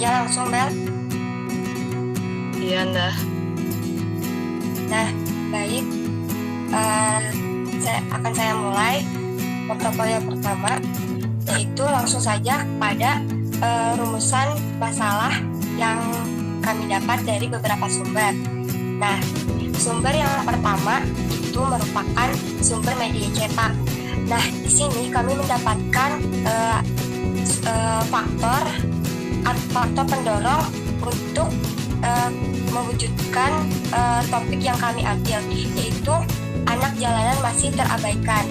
aja langsung, Bel? Iya, Ndah. Nah, baik. Saya mulai portofolio pertama, yaitu langsung saja pada rumusan masalah yang kami dapat dari beberapa sumber. Nah, sumber yang pertama itu merupakan sumber media cetak. Nah, di sini kami mendapatkan faktor pendorong untuk mewujudkan topik yang kami ambil, yaitu anak jalanan masih terabaikan.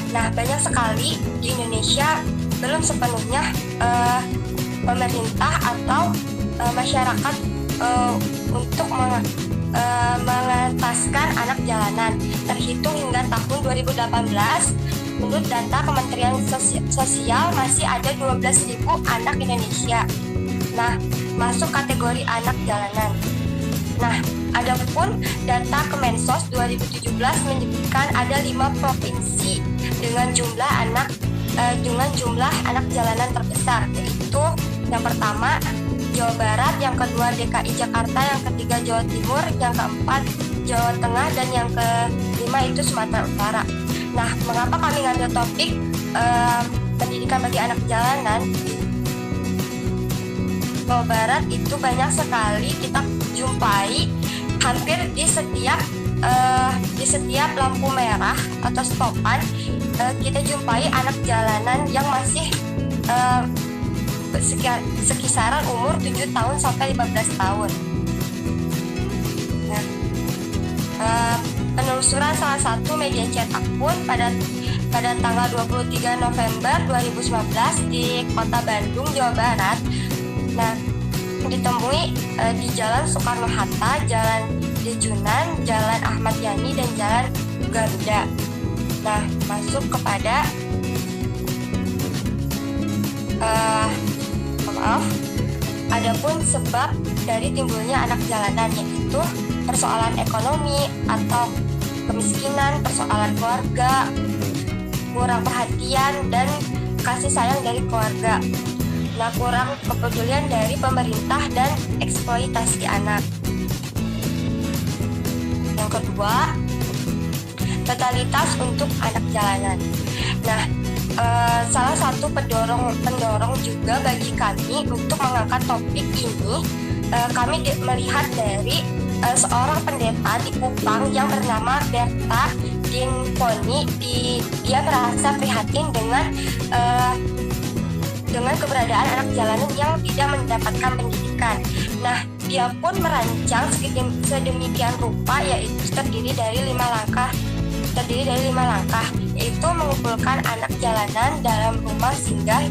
Nah, banyak sekali di Indonesia belum sepenuhnya pemerintah atau masyarakat untuk mengentaskan anak jalanan. Terhitung hingga tahun 2018, menurut data Kementerian Sosial masih ada 12.000 anak Indonesia. Nah, masuk kategori anak jalanan. Nah, adapun data Kemensos 2017 menyebutkan ada 5 provinsi dengan jumlah anak jalanan terbesar, yaitu yang pertama Jawa Barat, yang kedua DKI Jakarta, yang ketiga Jawa Timur, yang keempat Jawa Tengah, dan yang kelima itu Sumatera Utara. Nah, mengapa kami ngambil topik pendidikan bagi anak jalanan? Jawa Barat itu banyak sekali kita jumpai hampir di setiap lampu merah atau stopan, kita jumpai anak jalanan yang masih sekisaran umur 7 tahun sampai 15 tahun. Nah, penelusuran salah satu media cetak pun pada tanggal 23 November 2019 di Kota Bandung, Jawa Barat. Nah, ditemui di Jalan Soekarno-Hatta, Jalan Dejunan, Jalan Ahmad Yani, dan Jalan Garuda. Nah, masuk kepada adapun sebab dari timbulnya anak jalanan, yaitu persoalan ekonomi atau kemiskinan, persoalan keluarga, kurang perhatian dan kasih sayang dari keluarga. Nah, kurang kepedulian dari pemerintah dan eksploitasi anak. Yang kedua, totalitas untuk anak jalanan. Nah, salah satu pendorong juga bagi kami untuk mengangkat topik ini, kami melihat dari seorang pendeta di Kupang yang bernama Berta Dinponi. Dia merasa prihatin dengan keberadaan anak jalanan yang tidak mendapatkan pendidikan. Nah, dia pun merancang sedemikian rupa, yaitu terdiri dari 5 langkah, yaitu mengumpulkan anak jalanan dalam rumah singgah,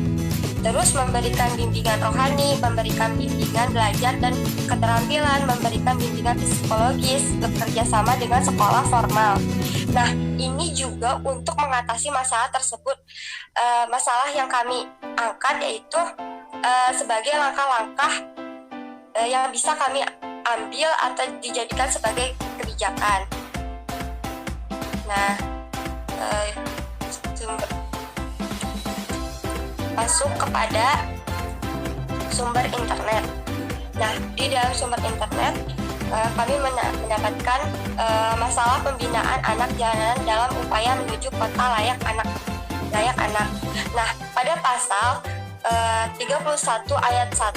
terus memberikan bimbingan rohani, memberikan bimbingan belajar dan keterampilan, memberikan bimbingan psikologis, bekerja sama dengan sekolah formal. Nah, ini juga untuk mengatasi masalah tersebut. Masalah yang kami angkat yaitu sebagai langkah-langkah yang bisa kami ambil atau dijadikan sebagai kebijakan. Nah, masuk kepada sumber internet. Nah, di dalam sumber internet kami mendapatkan masalah pembinaan anak jalanan dalam upaya menuju kota layak anak. Nah, pada pasal 31 ayat 1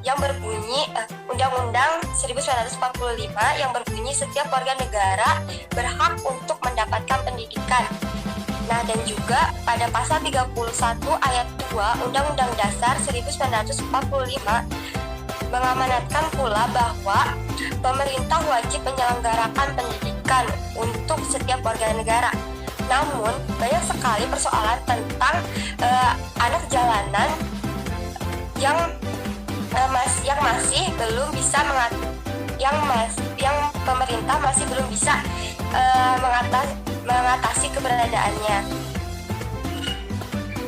yang berbunyi Undang-Undang 1945 yang berbunyi setiap warga negara berhak untuk mendapatkan pendidikan. Nah, dan juga pada pasal 31 ayat 2 Undang-Undang Dasar 1945 mengamanatkan pula bahwa pemerintah wajib menyelenggarakan pendidikan untuk setiap warga negara. Namun, banyak sekali persoalan tentang anak jalanan yang masih belum bisa yang pemerintah masih belum bisa mengatasi keberadaannya.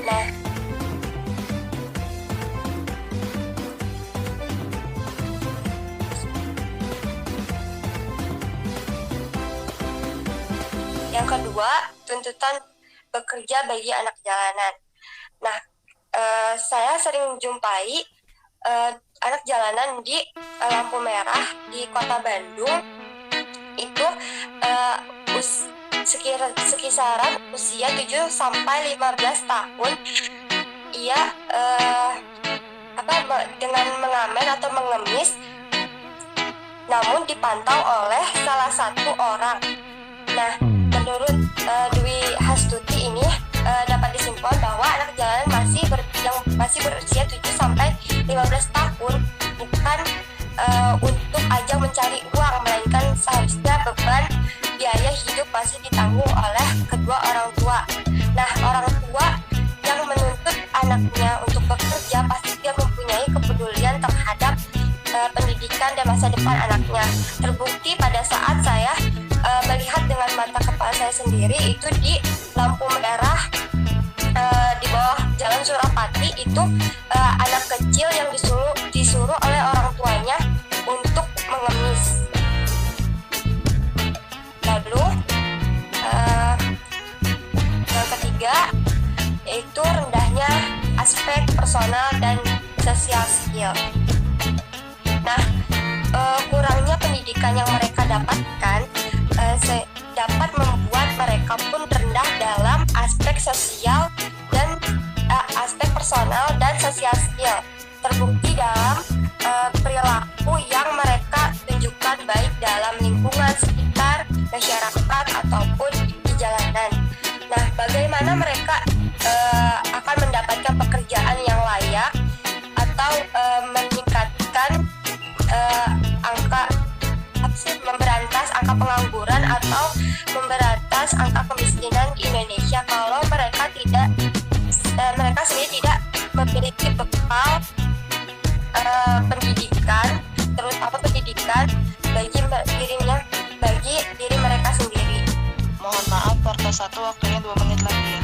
Nah, yang kedua, tuntutan bekerja bagi anak jalanan. Nah, saya sering menjumpai anak jalanan di lampu merah di kota Bandung itu sekisaran usia 7 sampai 15 tahun. Ia dengan mengamen atau mengemis, namun dipantau oleh salah satu orang. Nah, menurut Dwi Hastuti ini dapat disimpulkan bahwa anak jalanan yang masih berusia 7 sampai 15 tahun bukan untuk ajang mencari uang, melainkan seharusnya beban biaya hidup masih ditanggung oleh kedua orang tua. Nah, orang tua yang menuntut anaknya untuk bekerja pasti dia mempunyai kepedulian terhadap pendidikan dan masa depan anaknya. Terbukti pada saat saya melihat dengan mata kepala saya sendiri itu di lampu merah di bawah Jalan Surapati itu anak kecil yang disuruh oleh orang tuanya untuk mengemis. Lalu yang ketiga yaitu rendahnya aspek personal dan sosial skill. Nah, kurangnya pendidikan yang mereka dapatkan dapat membuat mereka pun rendah dalam aspek sosial dan aspek personal dan sosial skill. Terbukti dalam perilaku yang mereka tunjukkan baik dalam lingkungan sekitar, masyarakat, ataupun di jalanan. Nah, bagaimana mereka akan mendapatkan pekerjaan yang layak atau meningkatkan memberantas angka pengangguran atau memberantas angka kemiskinan di Indonesia kalau mereka sendiri tidak memiliki bekal pendidikan, terutama pendidikan bagi diri mereka sendiri. Mohon maaf, Porto 1 waktunya 2 menit lagi ya.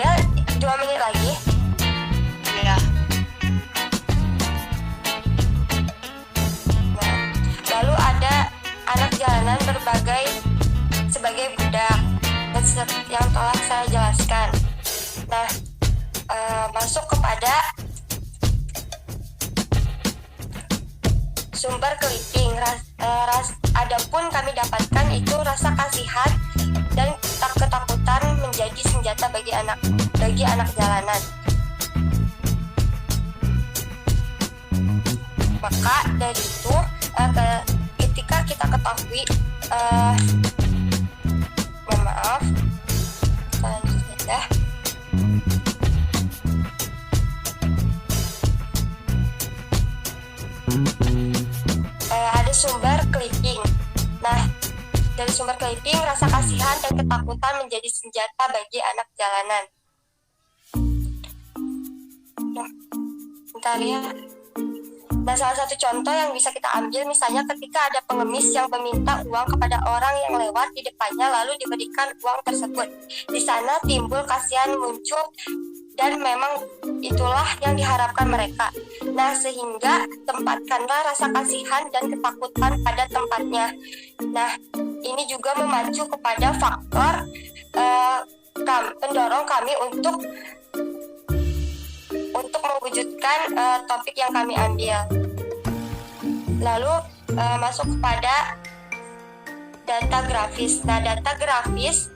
Dan 2 menit lagi. Iya. Lalu ada anak jalanan sebagai budak yang telah saya jelaskan. Nah, masuk kepada sumber keliping. Adapun kami dapatkan itu rasa kasihan dan ketakutan menjadi senjata bagi anak jalanan. Maka dari itu ketika kita ketahui maaf selanjutnya ada sumber clipping. Nah, dari sumber clipping rasa kasihan dan ketakutan menjadi senjata bagi anak jalanan. Nah, bentar ya. Nah, salah satu contoh yang bisa kita ambil misalnya ketika ada pengemis yang meminta uang kepada orang yang lewat di depannya lalu diberikan uang tersebut. Di sana timbul kasihan muncul dan memang itulah yang diharapkan mereka. Nah, sehingga tempatkanlah rasa kasihan dan ketakutan pada tempatnya. Nah, ini juga memacu kepada faktor pendorong kami untuk mewujudkan topik yang kami ambil. Lalu masuk kepada data grafis. Nah, data grafis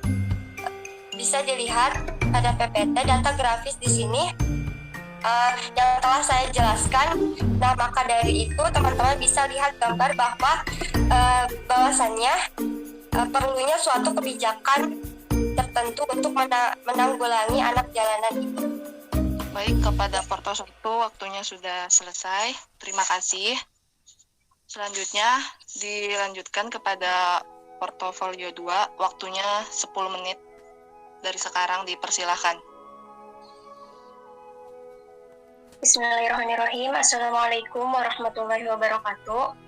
bisa dilihat pada PPT. Data grafis di sini yang telah saya jelaskan. Nah, maka dari itu teman-teman bisa lihat gambar bahwasannya perlunya suatu kebijakan tertentu untuk menanggulangi anak jalanan itu. Baik, kepada Porto 1 waktunya sudah selesai. Terima kasih. Selanjutnya dilanjutkan kepada portofolio 2, waktunya 10 menit dari sekarang, dipersilahkan. Bismillahirrahmanirrahim. Assalamualaikum warahmatullahi wabarakatuh.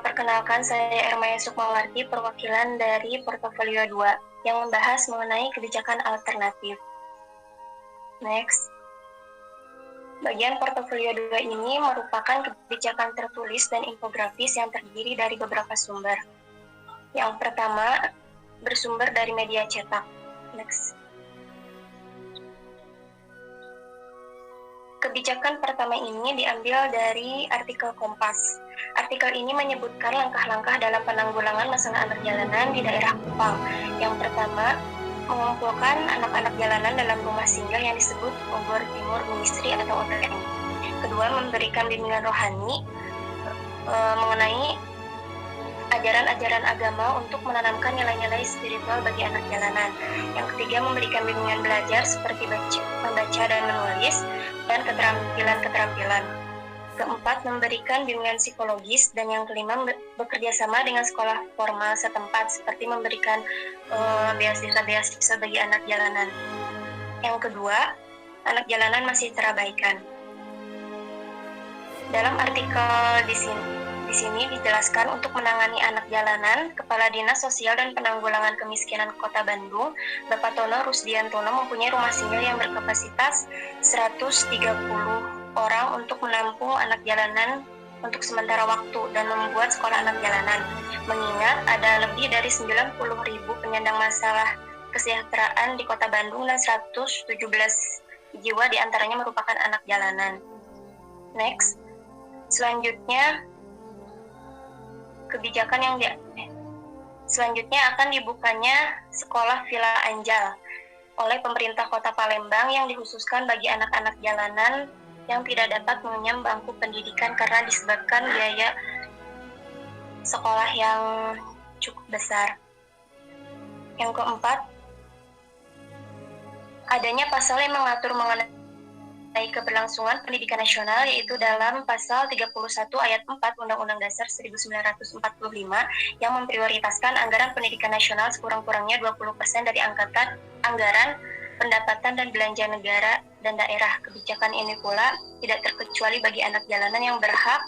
Perkenalkan, saya Ermaya Sukmawarti, perwakilan dari portofolio 2 yang membahas mengenai kebijakan alternatif. Next. Bagian portofolio 2 ini merupakan kebijakan tertulis dan infografis yang terdiri dari beberapa sumber. Yang pertama, bersumber dari media cetak. Next. Kebijakan pertama ini diambil dari artikel Kompas. Artikel ini menyebutkan langkah-langkah dalam penanggulangan masalah anak jalanan di daerah Kupang. Yang pertama, mengumpulkan anak-anak jalanan dalam rumah singgah yang disebut Obor Timur Ministry atau OTM. Kedua, memberikan bimbingan rohani mengenai ajaran-ajaran agama untuk menanamkan nilai-nilai spiritual bagi anak jalanan. Yang ketiga, memberikan bimbingan belajar seperti membaca dan menulis, dan keterampilan-keterampilan. Keempat, memberikan bimbingan psikologis, dan yang kelima, bekerja sama dengan sekolah formal setempat seperti memberikan beasiswa bagi anak jalanan. Yang kedua, anak jalanan masih terabaikan. Dalam artikel di sini dijelaskan untuk menangani anak jalanan, Kepala Dinas Sosial dan Penanggulangan Kemiskinan Kota Bandung, Bapak Tono Rusdiantono mempunyai rumah singgah yang berkapasitas 130 orang untuk menampung anak jalanan untuk sementara waktu dan membuat sekolah anak jalanan. Mengingat ada lebih dari 90.000 penyandang masalah kesejahteraan di Kota Bandung dan 117 jiwa diantaranya merupakan anak jalanan. Next, selanjutnya akan dibukanya sekolah Villa Anjal oleh pemerintah Kota Palembang yang dikhususkan bagi anak-anak jalanan yang tidak dapat mengenyam bangku pendidikan karena disebabkan biaya sekolah yang cukup besar. Yang keempat, adanya pasal yang mengatur mengenai keberlangsungan pendidikan nasional, yaitu dalam pasal 31 ayat 4 Undang-Undang Dasar 1945 yang memprioritaskan anggaran pendidikan nasional sekurang-kurangnya 20% dari anggaran pendapatan dan belanja negara dan daerah. Kebijakan ini pula tidak terkecuali bagi anak jalanan yang berhak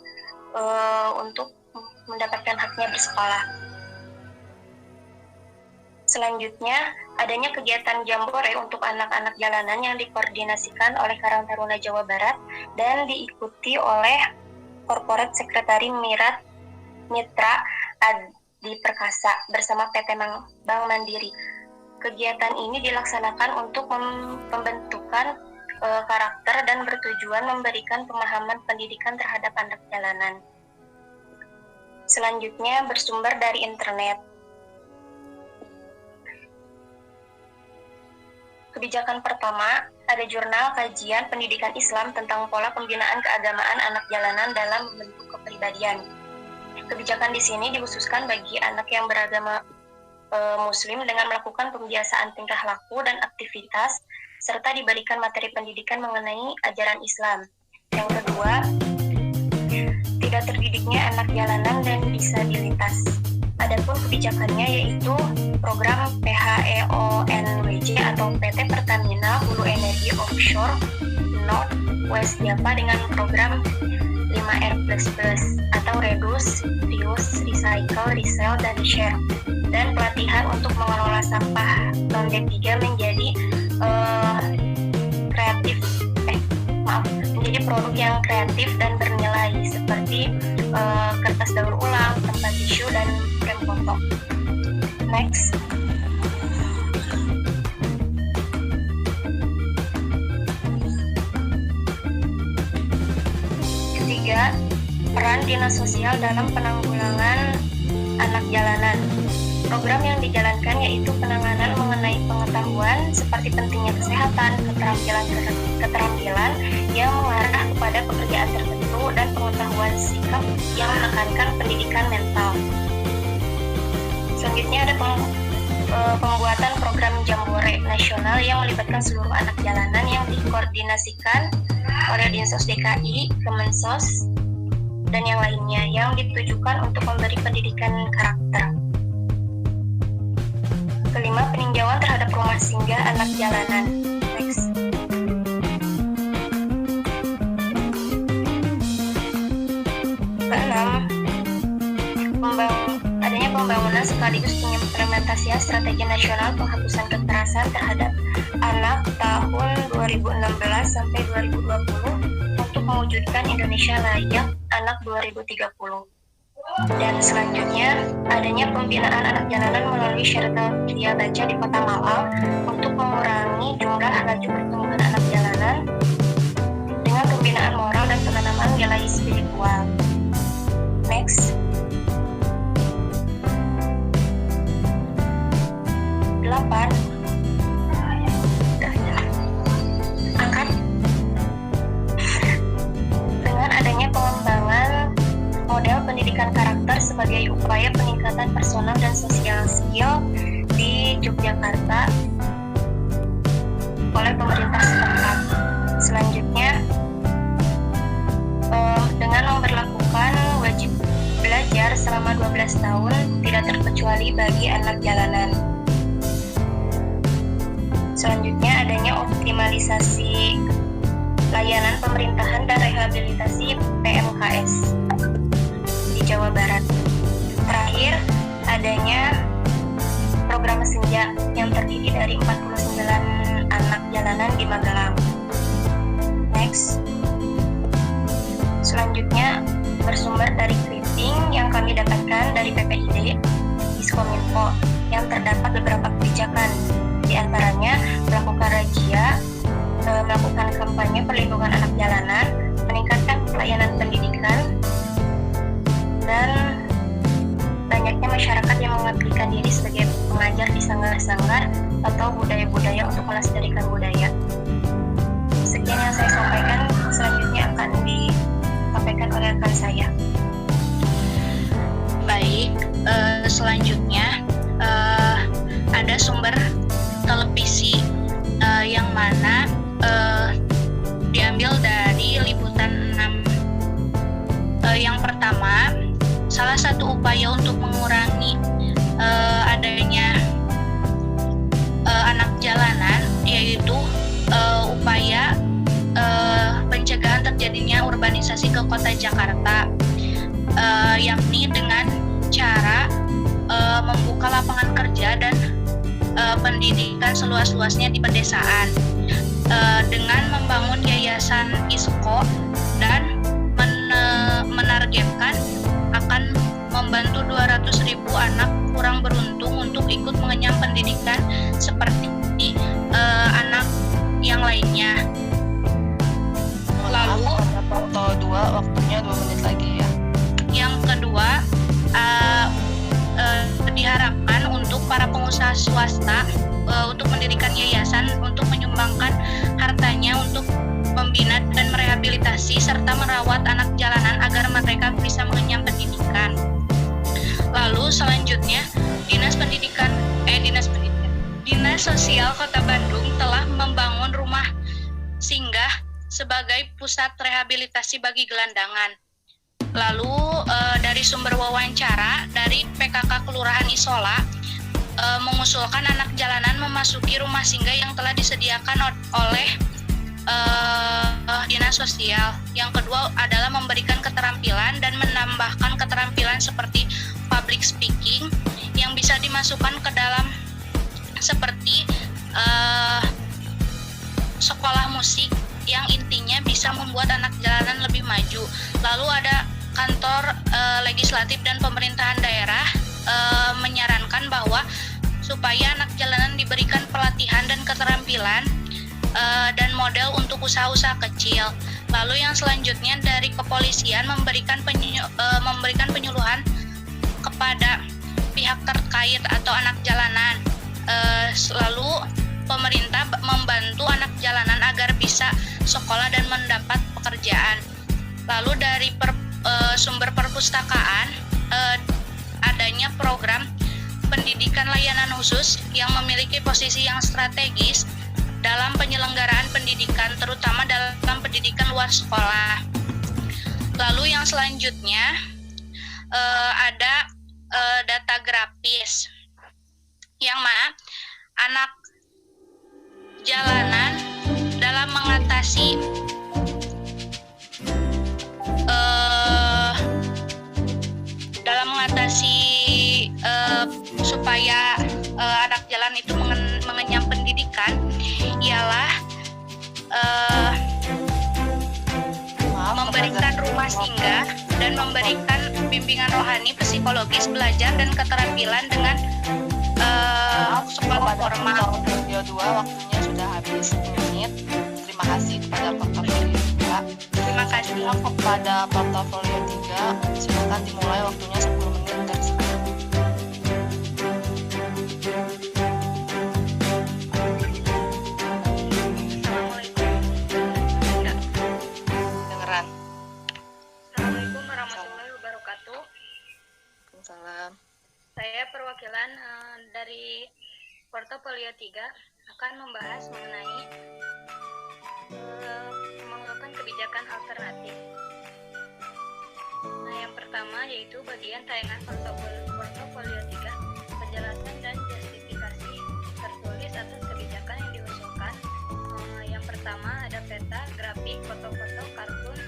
untuk mendapatkan haknya bersekolah. Selanjutnya, adanya kegiatan Jambore untuk anak-anak jalanan yang dikoordinasikan oleh Karang Taruna Jawa Barat dan diikuti oleh Korporat Sekretari Mitra Adi Perkasa bersama PT Bank Mandiri. Kegiatan ini dilaksanakan untuk pembentukan karakter dan bertujuan memberikan pemahaman pendidikan terhadap anak jalanan. Selanjutnya, bersumber dari internet. Kebijakan pertama, ada jurnal kajian pendidikan Islam tentang pola pembinaan keagamaan anak jalanan dalam bentuk kepribadian. Kebijakan di sini dikhususkan bagi anak yang beragama Muslim dengan melakukan pembiasaan tingkah laku dan aktivitas, serta diberikan materi pendidikan mengenai ajaran Islam. Yang kedua, tidak terdidiknya anak jalanan dan disabilitas. Adapun kebijakannya yaitu program PHEONWJ atau PT Pertamina Hulu Energi Offshore North West Java dengan program 5R++ atau Reduce, Reuse, Recycle, Resell, dan Share, dan pelatihan untuk mengelola sampah non-D3 menjadi menjadi produk yang kreatif dan bernilai seperti kertas daur ulang, tempat tisu, dan frame foto. Next. Ketiga, peran dinas sosial dalam penanggulangan anak jalanan. Program yang dijalankan yaitu penanganan mengenai pengetahuan seperti pentingnya kesehatan, keterampilan yang mengarah kepada pekerjaan tertentu, dan pengetahuan sikap yang menekankan pendidikan mental. Selanjutnya ada pembuatan program Jambore nasional yang melibatkan seluruh anak jalanan yang dikoordinasikan oleh Dinsos DKI, Kemensos, dan yang lainnya yang ditujukan untuk memberi pendidikan karakter. Kelima, peninjauan terhadap rumah singgah anak jalanan. Next. Keenam, adanya pembangunan sekaligus pengimplementasian strategi nasional penghapusan kekerasan terhadap anak tahun 2016 sampai 2020 untuk mewujudkan Indonesia layak anak 2030. Dan selanjutnya, adanya pembinaan anak jalanan melalui shelter Via Baca di Kota Malang untuk mengurangi jumlah laju pertumbuhan anak jalanan dengan nilai spiritual. Next. 8. Angkat. Dengan adanya pengembangan model pendidikan karakter sebagai upaya peningkatan personal dan sosial skill di Yogyakarta oleh pemerintah setempat. Selanjutnya, dengan memberlakukan wajib belajar selama 12 tahun tidak terkecuali bagi anak jalanan. Selanjutnya, adanya optimalisasi layanan pemerintahan dan rehabilitasi PMKS di Jawa Barat. Terakhir, adanya program senja yang terdiri dari 49 anak jalanan di Magelang. Next. Selanjutnya, bersumber dari briefing yang kami dapatkan dari PPID, Diskominfo, yang terdapat beberapa kebijakan, di antaranya melakukan razia, melakukan kampanye perlindungan anak jalanan, meningkatkan pelayanan pendidikan, dan banyaknya masyarakat yang mengabdikan diri sebagai pengajar di sanggar-sanggar atau budaya-budaya untuk melestarikan budaya. Sekian yang saya sampaikan, selanjutnya akan disampaikan oleh rekan saya. Baik, selanjutnya ada sumber televisi yang mana diambil dari liputan 6. Yang pertama, salah satu upaya untuk mengurangi adanya anak jalanan yaitu upaya pencegahan terjadinya urbanisasi ke kota Jakarta, yakni dengan cara membuka lapangan kerja dan pendidikan seluas-luasnya di pedesaan dengan membangun yayasan ISKO dan menargetkan akan membantu 200.000 anak kurang beruntung untuk ikut mengenyam pendidikan seperti anak yang lainnya. Lalu atau 2, waktunya 2 menit lagi ya. Yang kedua, diharapkan untuk para pengusaha swasta untuk mendirikan yayasan untuk menyumbangkan hartanya untuk membina dan merehabilitasi serta merawat anak jalanan agar mereka bisa mengenyam pendidikan. Lalu selanjutnya, Dinas Sosial Kota Bandung telah membangun rumah singgah sebagai pusat rehabilitasi bagi gelandangan. Lalu dari sumber wawancara dari PKK Kelurahan Isola mengusulkan anak jalanan memasuki rumah singgah yang telah disediakan oleh Dinas Sosial. Yang kedua adalah memberikan keterampilan dan menambahkan keterampilan seperti public speaking yang bisa dimasukkan ke dalam seperti sekolah musik yang intinya bisa membuat anak jalanan lebih maju. Lalu ada kantor legislatif dan pemerintahan daerah menyarankan bahwa supaya anak jalanan diberikan pelatihan dan keterampilan dan model untuk usaha-usaha kecil. Lalu yang selanjutnya dari kepolisian memberikan penyuluhan kepada pihak terkait atau anak jalanan. Lalu pemerintah membantu anak jalanan agar bisa sekolah dan mendapat pekerjaan. Lalu dari sumber perpustakaan adanya program pendidikan layanan khusus yang memiliki posisi yang strategis dalam penyelenggaraan pendidikan, terutama dalam pendidikan luar sekolah. Lalu yang selanjutnya ada data grafis, yang mana anak jalanan dalam mengatasi supaya anak jalan itu mengenyam pendidikan ialah memberikan rumah singgah dan memberikan bimbingan rohani, psikologis, belajar dan keterampilan dengan sekolah formal. Video 2 waktunya sudah habis 10 menit. Terima kasih kepada Dr. Felix. Terima Terima kasih. Kepada portofolio 3, silakan dimulai, waktunya 10 menit dari sekarang. Dengeran. Assalamualaikum warahmatullahi wabarakatuh. Salam. Saya perwakilan dari portofolio 3 akan membahas mengenai melakukan kebijakan alternatif. Nah, yang pertama yaitu bagian tayangan portofolio 3, penjelasan dan justifikasi tertulis atas kebijakan yang diusulkan. Yang pertama ada peta, grafik, foto-foto, kartun,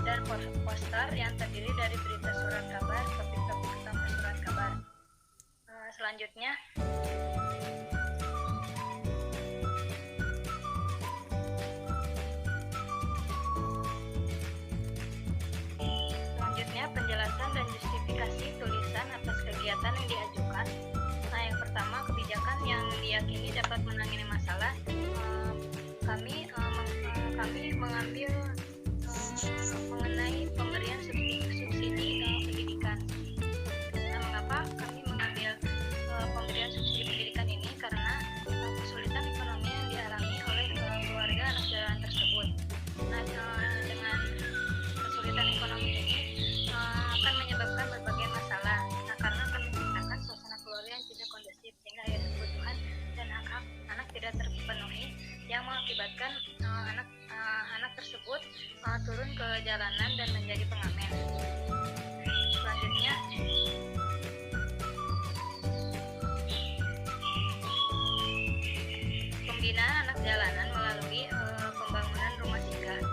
dan poster yang terdiri dari berita surat kabar, topik-topik utama surat kabar. Selanjutnya penjelasan dan justifikasi tulisan atas kegiatan yang diajukan. Nah, yang pertama kebijakan yang diyakini dapat menangani masalah. Kami mengambil mengenai pemberian subsidi pendidikan. Nah, mengapa kami mengambil pemberian subsidi pendidikan ini? Karena kesulitan ekonomi yang dialami oleh keluarga anak jalanan tersebut. Nah, dengan kesulitan ekonomi ini akan menyebabkan berbagai masalah. Nah, karena akan menciptakan suasana keluarga yang tidak kondusif sehingga ayat kebutuhan dan hak anak tidak terpenuhi, yang mengakibatkan anak tersebut turun ke jalanan dan menjadi pengamen. Selanjutnya pembinaan anak jalanan melalui pembangunan rumah singgah.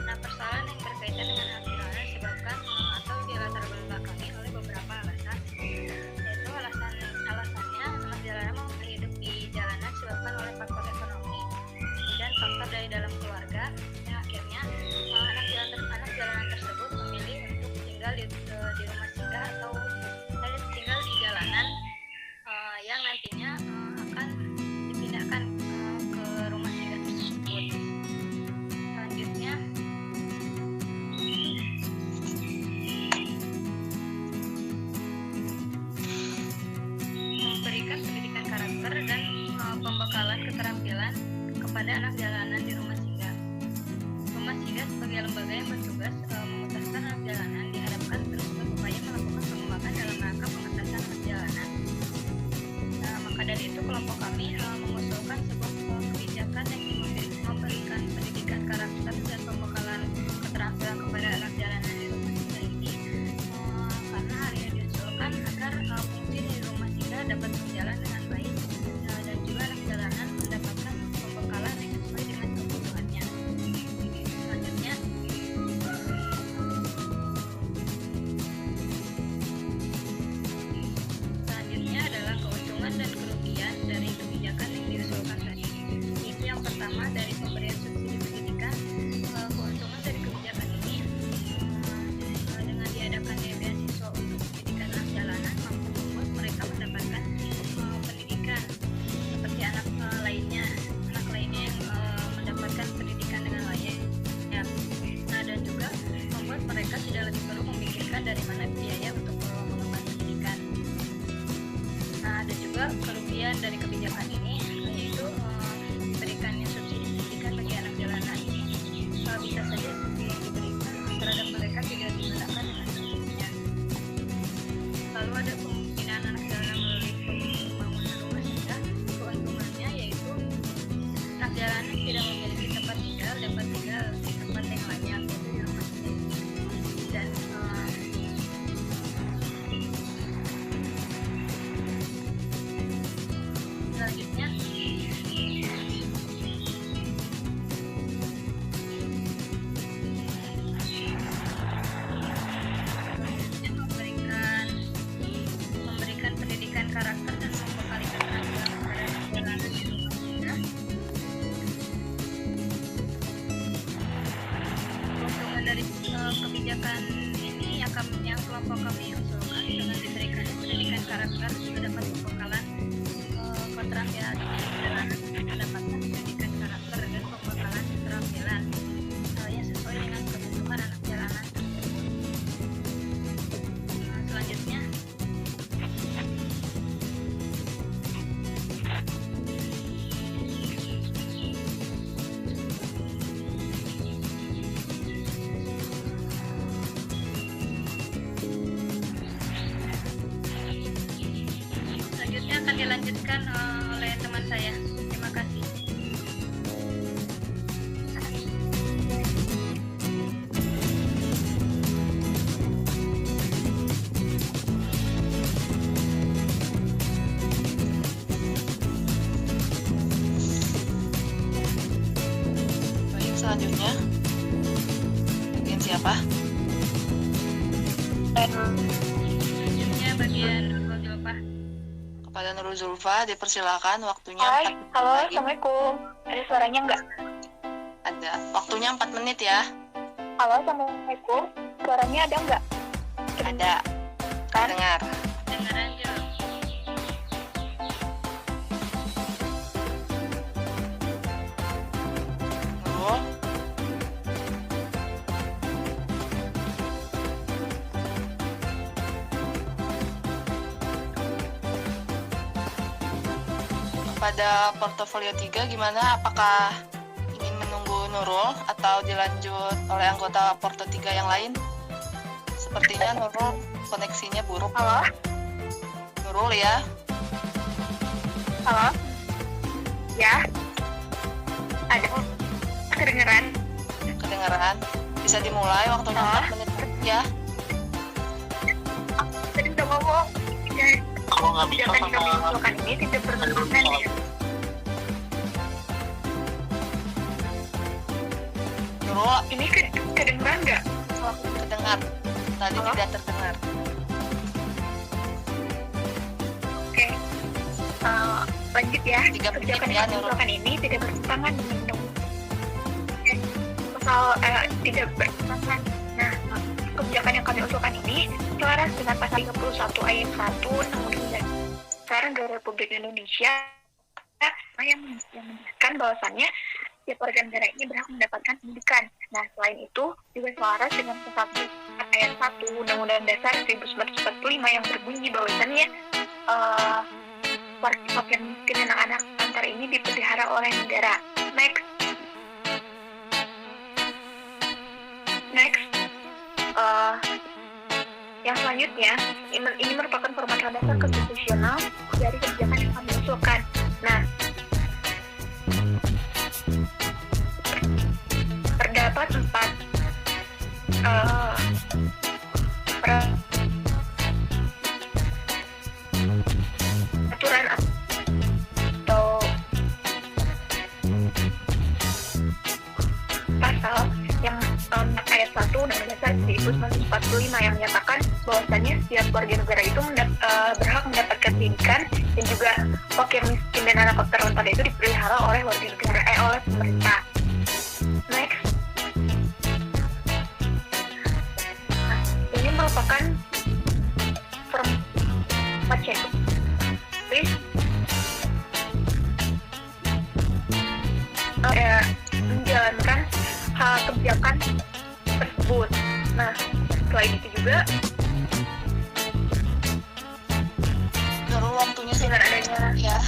Nah, persoalan yang berkaitan dengan anak jalanan disebabkan atau dilatar belakangi oleh beberapa alasan, yaitu alasannya anak jalanan mau hidup di jalanan disebabkan oleh faktor ekonomi dan faktor dari dalam keluarga, yang akhirnya anak jalanan tersebut memilih untuk tinggal di rumah singgah atau tinggal di jalanan yang nantinya akan dipindahkan ke rumah singgah tersebut. Selanjutnya memberikan pendidikan karakter dan pembekalan keterampilan kepada anak jalanan di rumah singgah. Rumah singgah sebagai lembaga yang bertugas memutaskan anak jalanan diharapkan terus berupaya melakukan pengembangan dalam rangka pengentasan anak jalanan. Nah, maka dari itu kelompok kami mengusulkan sebuah kebijakan yang memberikan pendidikan karakter dan pembekalan keterampilan kepada anak jalanan di rumah singgah ini, karena hal yang diusulkan agar fungsi di rumah singgah dapat berjalan dengan baik dan juga anak jalanan mendapatkan pembekalan yang sesuai dengan kebutuhannya. Selanjutnya adalah keuntungan dan kerugian dari kebijakan yang diusulkan tadi. Itu yang pertama dari pemberian subsidi pendidikan. Keuntungan dari kebijakan ini dengan diadakannya beasiswa untuk pendidikan anak jalanan mampu membuat mereka mendapatkan pendidikan seperti anak lainnya yang mendapatkan pendidikan dengan layak. Nah, dan juga membuat mereka tidak lagi perlu memikirkan dari mana biaya untuk mengembangkan pendidikan. Nah, ada juga kerugian dari kebijakan ini, yaitu diberikannya subsidi pendidikan bagi anak jalanan ini bisa saja subsidi yang diberikan terhadap mereka tidak digunakan dengan semestinya. Lalu ada pembinaan anak jalanan melalui pembangunan rumah singgah. Keuntungannya yaitu anak jalanan tidak memiliki tempat tinggal, dapat tinggal di tempat yang layak, yaitu di rumah singgah. Dan selanjutnya memberikan pendidikan karakter dan membekali keterampilan kepada anak jalanan di rumah singgah. Keuntungan dari kebijakan ini yang kelompok kami usulkan dengan diberikannya pendidikan karakter juga dapat pembekalan keterampilan jalanan mendapatkan pendidikan karakter dan pembekalan keterampilan yang sesuai dengan kebutuhan dilanjutkan oleh teman saya. Terima kasih. Baik, selanjutnya bagian siapa? Selanjutnya bagian Nurul Zulfa. Kepada Nurul Zulfa dipersilakan, waktunya Hai, 4 menit halo, lagi. Assalamualaikum. Ada suaranya nggak? Ada. Waktunya 4 menit ya. Halo, Assalamualaikum. Suaranya ada nggak? Ada. Kan? Dengar. Dengaran Jul. Nurul. Pada portofolio 3 gimana? Apakah ingin menunggu Nurul atau dilanjut oleh anggota Porto 3 yang lain? Sepertinya Nurul koneksinya buruk. Halo, Nurul ya. halo. Ya. Ada. Kedengeran? Kedengaran. Bisa dimulai, waktunya 4 menit ya. Tadi udah ngomong. Ya, Kalau nggak bisa kebijakan yang kami sama usulkan ini tidak bertentangan ya. Nurul Ini kedengeran nggak? kedengar. Tadi Halo? tidak terdengar. Oke. Lanjut ya. 3 menit Kebijakan ya, yang kami Nurul. usulkan ini tidak bertentangan dengan pasal tidak bertentangan. Nah, kebijakan yang kami usulkan ini selaras dengan pasal 31 ayat 1 Undang-Undang Dasar Negara Republik Indonesia yang menjelaskan bahwasannya setiap warga negara ini berhak mendapatkan pendidikan. Nah, selain itu juga selaras dengan pasal ayat 1 Undang-Undang Dasar 1945 yang berbunyi bahwasannya warga yang miskin dan anak antar ini dipelihara oleh negara. Next. Yang selanjutnya, ini merupakan format dasar konstitusional dari kebijakan yang kami usulkan. Nah, terdapat 4 peraturan atau pasal yang ayat 1 Undang-Undang Dasar 1945 yang menyatakan bahwasannya setiap warga negara itu berhak mendapatkan pendidikan dan juga fakir miskin dan anak terlantar itu dipelihara oleh warga negara oleh pemerintah. Next. Nah, ini merupakan format checklist menjalankan hal kebijakan tersebut. Nah, selain itu juga Nurul waktunya dengan adanya ya.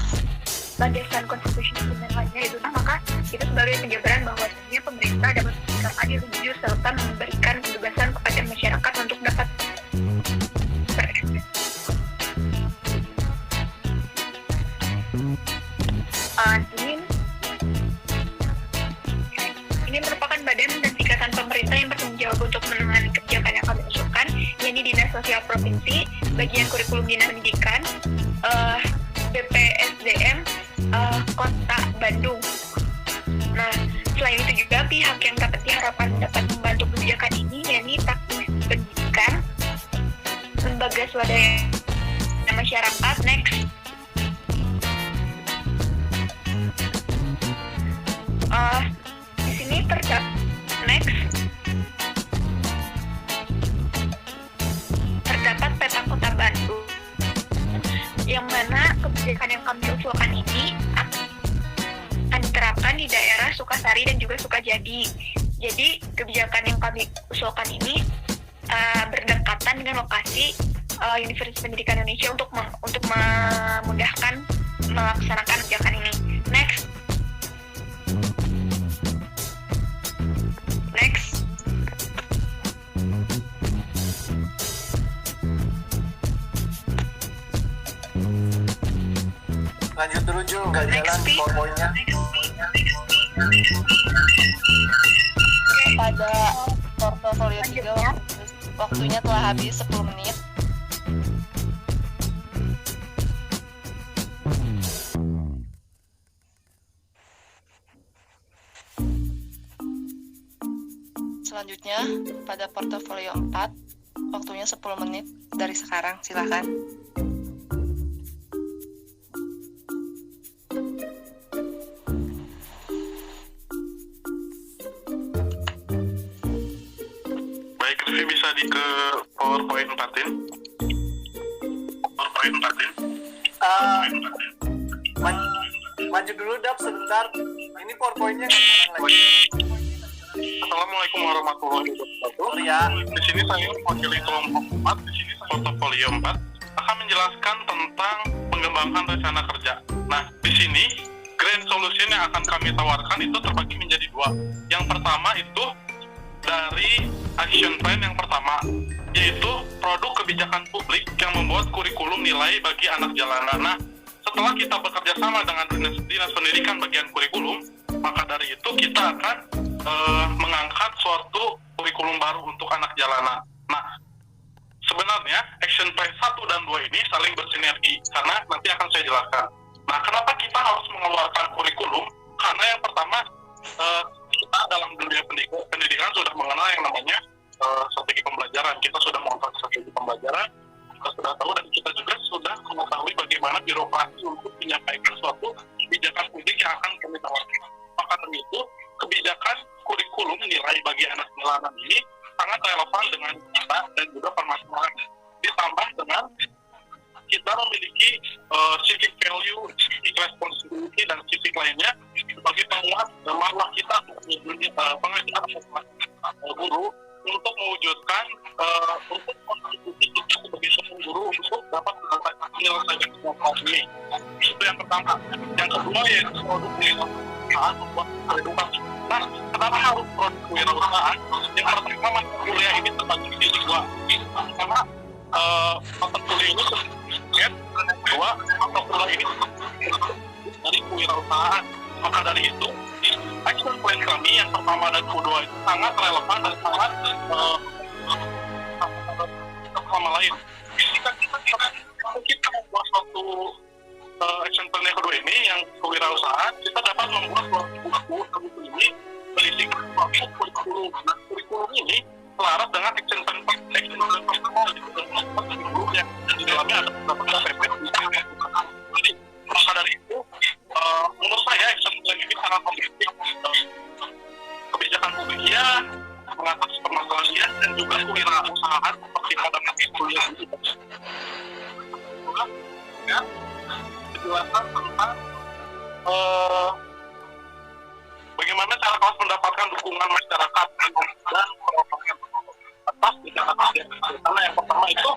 landasan konstitusi dan lainnya itu, maka itu sebagai penjabaran bahwasannya pemerintah dapat bersikap adil dan jujur serta memberikan kebebasan kepada masyarakat untuk dapat berekspresi. Ini merupakan badan dan tingkatan pemerintah yang bertanggung jawab untuk menangani kebijakan yang kami usulkan, yakni Dinas Sosial Provinsi, Bagian Kurikulum Dinas Pendidikan, BPSDM, Kota Bandung. Nah, selain itu juga pihak yang dapat diharapkan dapat membantu kebijakan ini, yakni Teknis Pendidikan, Lembaga Swadaya Masyarakat. Next. Di sini terdapat peta Kota Bandung, yang mana kebijakan yang kami usulkan ini akan diterapkan di daerah Sukasari dan juga Sukajadi. Jadi kebijakan yang kami usulkan ini berdekatan dengan lokasi Universitas Pendidikan Indonesia untuk memudahkan melaksanakan kebijakan ini. Next. Lanjut dulu Ju, nggak jalan PowerPoint-nya. Pada portofolio 3 waktunya telah habis 10 menit. Selanjutnya pada portofolio 4 waktunya 10 menit dari sekarang, silakan. Baik, Rivi bisa ke PowerPoint 4-in. Maju dulu Dap sebentar. Ini PowerPoint-nya nggak jalan lagi. Assalamualaikum warahmatullahi wabarakatuh. Ya. Di sini saya mewakili kelompok 4, di sini portofolio 4 akan menjelaskan tentang pengembangan rencana kerja. Nah, di sini grand solution yang akan kami tawarkan itu terbagi menjadi 2. Yang pertama itu dari action plan yang pertama, yaitu produk kebijakan publik yang membuat kurikulum nilai bagi anak jalanan. Nah, setelah kita bekerja sama dengan Dinas Pendidikan bagian kurikulum, maka dari itu kita akan mengangkat suatu kurikulum baru untuk anak jalanan. Nah, sebenarnya action plan 1 dan 2 ini saling bersinergi, karena nanti akan saya jelaskan. Nah, kenapa kita harus mengeluarkan kurikulum? Karena yang pertama, kita dalam dunia pendidikan sudah mengenal yang namanya strategi pembelajaran. Kita sudah mengenal strategi pembelajaran, kita sudah tahu, dan kita juga sudah mengetahui bagaimana birokrasi untuk menyampaikan suatu kebijakan publik yang akan kami tawarkan. Maka dari itu, kebijakan kurikulum nilai bagi anak jalanan ini sangat relevan dengan kita dan juga permasalahan. Ditambah dengan kita memiliki civic value, civic responsibility, dan civic lainnya sebagai penguat marwah kita pengajar guru untuk mewujudkan untuk kontribusi kita sebagai seorang guru untuk dapat menyelesaikan semua ini. Itu yang pertama. Yang kedua yaitu produk kewirausahaan membuat edukasi. Nah, kenapa harus produk kewirausahaan? Yang pertama, mata kuliah ini terbagi menjadi 2. Karena mata kuliah ini dan yang kedua, mata kuliah ini dari kewirausahaan. Maka dari itu, action plan kami yang pertama dan kedua itu sangat relevan dan sangat sama lain. Jika kita membuat suatu action plan yang kedua ini yang kewirausahaan, kita dapat membuat suatu buku ini berisi suatu kurikulum. Nah, kurikulum ini selaras dengan action plan pertama yang di dalamnya ada beberapa KPP. Jadi, maka dari itu, menurut saya action plan ini sangat objektif. Kebijakan publiknya mengatasi permasalahan dan juga kewirausahaan seperti pada masa kuliah ini. Ya, penjelasan tentang bagaimana cara kelas mendapatkan dukungan masyarakat dan atas tindakan kerja. Karena yang pertama itu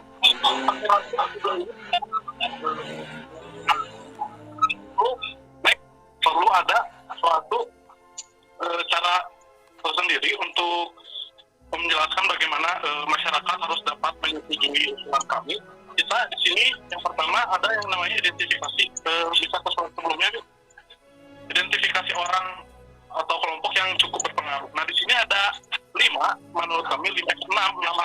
perlu ada suatu cara tersendiri untuk menjelaskan bagaimana masyarakat harus dapat menyetujui usulan kami. Kita di sini yang pertama ada yang namanya identifikasi. Bisa ke slide sebelumnya, identifikasi orang atau kelompok yang cukup berpengaruh. Nah, di sini ada 5, menurut kami 6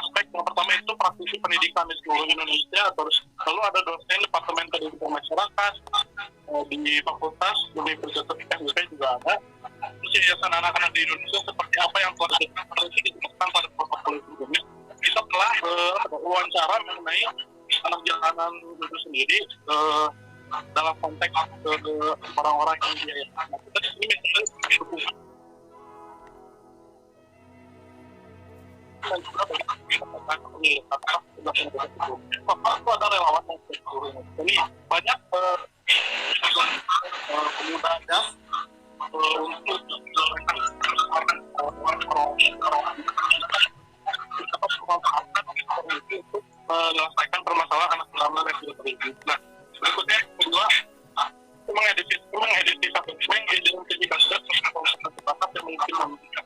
aspek. Yang pertama itu praktisi pendidikan di seluruh Indonesia, terus lalu ada dosen Departemen Pendidikan Masyarakat di Fakultas Universitas FUP juga ada. Terus yayasan anak-anak di Indonesia seperti apa yang telah dijelaskan pada portofolio sebelumnya. Kita telah wawancara mengenai anak jalanan itu sendiri dalam konteks orang-orang yang di yayasan. Kita di sini misalnya dukungan dan juga bagaimana pemilih atau sudah menjadi sebelumnya. Itu ada relawan yang sebelumnya. Ini banyak pemuda dan untuk untuk menyelesaikan permasalahan anak jalanan yang sudah terjadi. Nah, berikutnya kedua, mengidentifikasi bakat yang mungkin memberikan.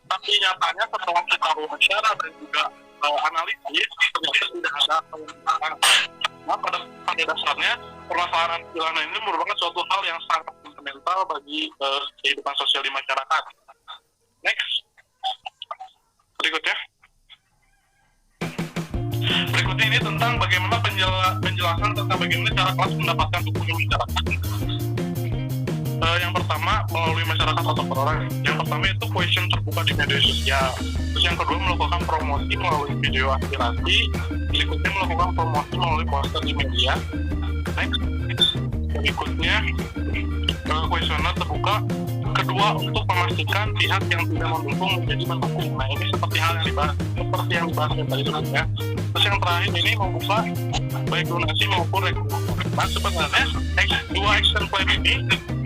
Tapi nyatanya setelah kita wawancara dan juga analisis, ternyata tidak ada. Nah, pada dasarnya permasalahan anak jalanan ini merupakan suatu hal yang sangat fundamental bagi kehidupan sosial di masyarakat. Next. Berikutnya ini tentang bagaimana penjelasan tentang bagaimana cara kelas mendapatkan dukungan masyarakat. Yang pertama melalui masyarakat atau perorangan. Yang pertama itu question terbuka di media sosial. Terus yang kedua melakukan promosi melalui video aspirasi. Berikutnya melakukan promosi melalui poster di media. Next. Berikutnya kuesioner terbuka. Kedua untuk memastikan pihak yang tidak mendukung menjadi mendukung. Nah ini seperti yang dibahas tadi sebelumnya. Terus yang terakhir ini membuka baik donasi maupun rekomendasi. Nah sebenarnya dua action plan ini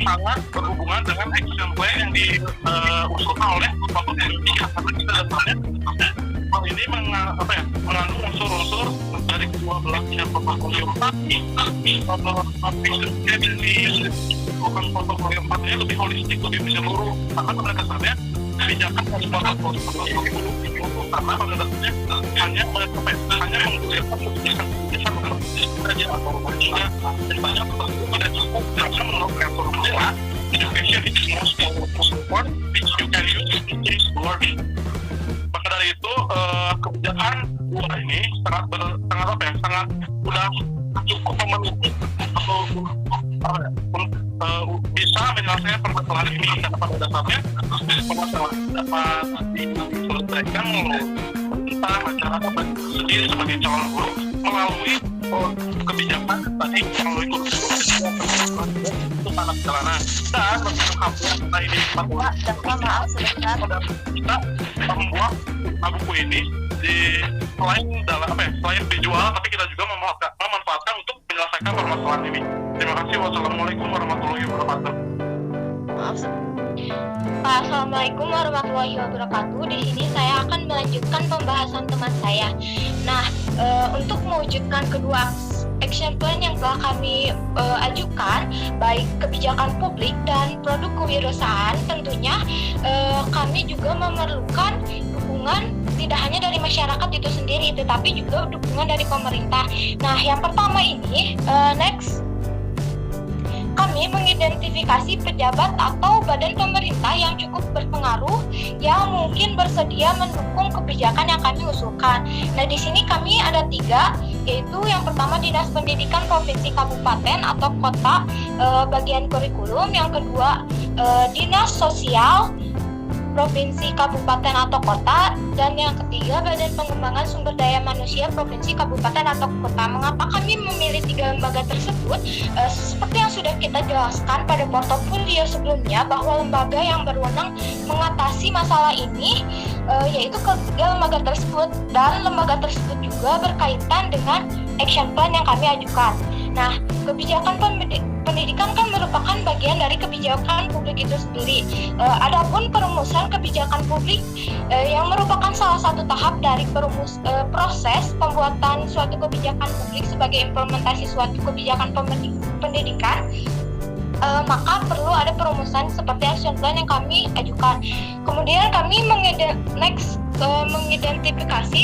sangat berhubungan dengan action plan yang diusulkan oleh Bapak Menteri, karena kita datangnya hal ini mengandung unsur-unsur dari kedua belah pihak portofolio 4. Action plan ini bukan portofolio 4-nya lebih holistik, lebih menyeluruh, karena pada kesannya kebijakan dari portofolio karena pada dasarnya hanya menggunakan kebijakan saja atau tidak dan banyak tersebut tidak cukup karena menurut Profesor Mandela, education is the most powerful word which you can use to change the world. Maka dari itu kebijakan dua ini sangat udah cukup memenuhi atau bisa menyelesaikan permasalahan ini, karena pada dasarnya permasalahan dapat diselesaikan melalui pemerintah, masyarakat sendiri sebagai calon guru melalui kebijakan tadi melalui kurikulum untuk anak jalanan dan berhasil ini maaf sebentar. Kita membuat buku ini selain dijual, tapi kita juga memanfaatkan untuk menyelesaikan permasalahan ini. Terima kasih. Wassalamualaikum warahmatullahi wabarakatuh. Assalamualaikum warahmatullahi wabarakatuh. Di sini saya akan melanjutkan pembahasan teman saya. Nah, untuk mewujudkan kedua action plan yang telah kami ajukan, baik kebijakan publik dan produk kewirausahaan, tentunya kami juga memerlukan dukungan tidak hanya dari masyarakat itu sendiri, tetapi juga dukungan dari pemerintah. Nah, yang pertama ini, next. Kami mengidentifikasi pejabat atau badan pemerintah yang cukup berpengaruh yang mungkin bersedia mendukung kebijakan yang kami usulkan. Nah, di sini kami ada 3, yaitu yang pertama Dinas Pendidikan Provinsi Kabupaten atau Kota bagian kurikulum, yang kedua Dinas Sosial Provinsi Kabupaten atau Kota, dan yang ketiga Badan Pengembangan Sumber Daya Manusia Provinsi Kabupaten atau Kota. Mengapa kami memilih 3 lembaga tersebut? Seperti yang sudah kita jelaskan pada portofolio sebelumnya, bahwa lembaga yang berwenang mengatasi masalah ini yaitu ketiga lembaga tersebut, dan lembaga tersebut juga berkaitan dengan action plan yang kami ajukan. Nah, kebijakan pendidikan kan merupakan bagian dari kebijakan publik itu sendiri. Adapun perumusan kebijakan publik yang merupakan salah satu tahap dari proses pembuatan suatu kebijakan publik sebagai implementasi suatu kebijakan pendidikan, maka perlu ada perumusan seperti action plan yang kami ajukan. Kemudian kami mengidentifikasi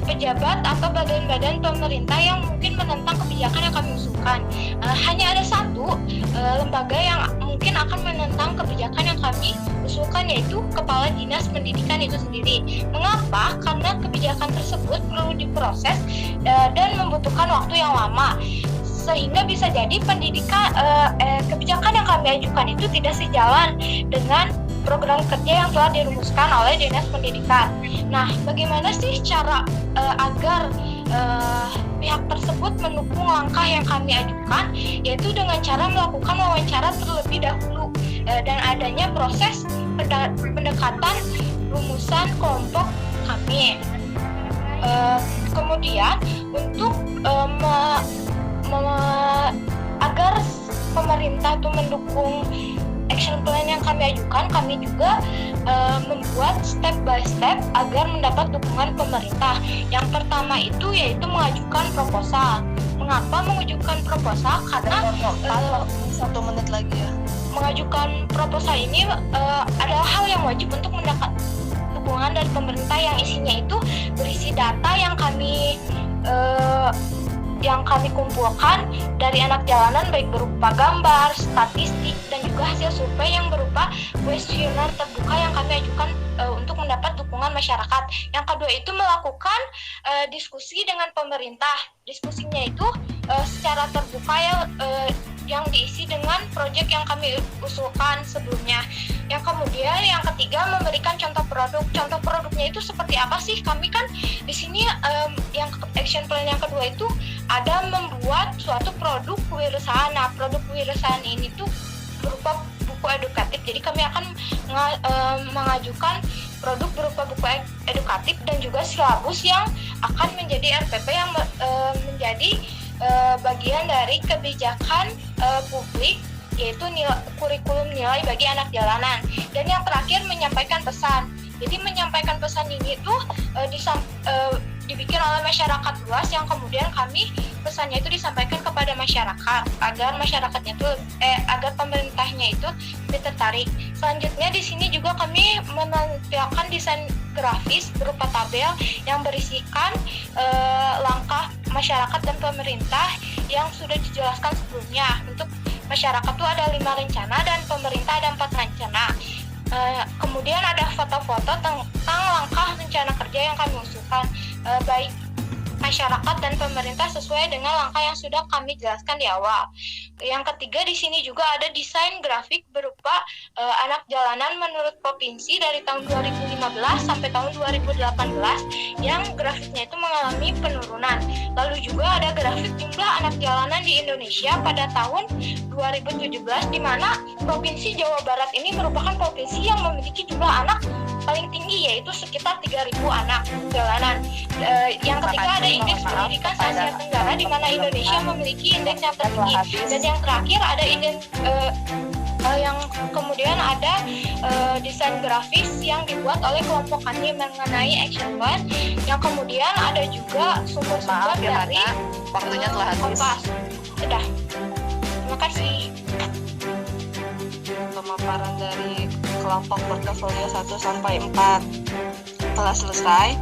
pejabat atau badan-badan pemerintah yang mungkin menentang kebijakan yang kami usulkan. Hanya ada 1 lembaga yang mungkin akan menentang kebijakan yang kami usulkan, yaitu Kepala Dinas Pendidikan itu sendiri. Mengapa? Karena kebijakan tersebut perlu diproses dan membutuhkan waktu yang lama, sehingga bisa jadi kebijakan yang kami ajukan itu tidak sejalan dengan program kerja yang telah dirumuskan oleh Dinas Pendidikan. Nah, bagaimana sih cara agar pihak tersebut mendukung langkah yang kami ajukan, yaitu dengan cara melakukan wawancara terlebih dahulu dan adanya proses pendekatan rumusan kelompok kami. Kemudian untuk agar pemerintah itu mendukung action plan yang kami ajukan, kami juga membuat step by step agar mendapat dukungan pemerintah. Yang pertama itu yaitu mengajukan proposal. Mengapa mengajukan proposal? Karena 1 menit lagi ya. Mengajukan proposal ini adalah hal yang wajib untuk mendapat dukungan dari pemerintah, yang isinya itu berisi data yang kami yang kami kumpulkan dari anak jalanan baik berupa gambar, statistik, dan juga hasil survei yang berupa kuesioner terbuka yang kami ajukan untuk mendapat dukungan masyarakat. Yang kedua itu melakukan diskusi dengan pemerintah. Diskusinya itu secara terbuka yang diisi dengan proyek yang kami usulkan sebelumnya. Yang kemudian yang ketiga memberikan contoh produk. Contoh produknya itu seperti apa sih? Kami kan di sini yang action plan yang kedua itu ada membuat suatu produk kewirausahaan. Nah, produk kewirausahaan ini tuh berupa buku edukatif. Jadi kami akan mengajukan produk berupa buku edukatif dan juga silabus yang akan menjadi RPP yang menjadi bagian dari kebijakan publik, yaitu kurikulum nilai bagi anak jalanan. Dan yang terakhir menyampaikan pesan. Jadi menyampaikan pesan ini tuh dibikin oleh masyarakat luas yang kemudian kami pesannya itu disampaikan kepada masyarakat agar masyarakatnya itu agar pemerintahnya itu lebih tertarik. Selanjutnya di sini juga kami menampilkan desain grafis berupa tabel yang berisikan langkah masyarakat dan pemerintah yang sudah dijelaskan sebelumnya. Untuk masyarakat itu ada 5 rencana dan pemerintah ada 4 rencana. Kemudian ada foto-foto tentang langkah rencana kerja yang kami usulkan, baik masyarakat dan pemerintah sesuai dengan langkah yang sudah kami jelaskan di awal. Yang ketiga di sini juga ada desain grafik berupa anak jalanan menurut provinsi dari tahun 2015 sampai tahun 2018 yang grafiknya itu mengalami penurunan. Lalu juga ada grafik jumlah anak jalanan di Indonesia pada tahun 2017 di mana Provinsi Jawa Barat ini merupakan provinsi yang memiliki jumlah anak paling tinggi, yaitu sekitar 3.000 anak jalanan. Yang ketiga ada indeks pendidikan se-Asia Tenggara di mana Indonesia memiliki indeks yang tertinggi. Dan yang terakhir ada indeks yang kemudian ada desain grafis yang dibuat oleh kelompok kami mengenai action plan. Yang kemudian ada juga sumber-sumber dari waktunya telah habis. Kompas. Sudah. Terima kasih. Pemaparan dari kelompok portofolio 1 sampai 4 telah selesai.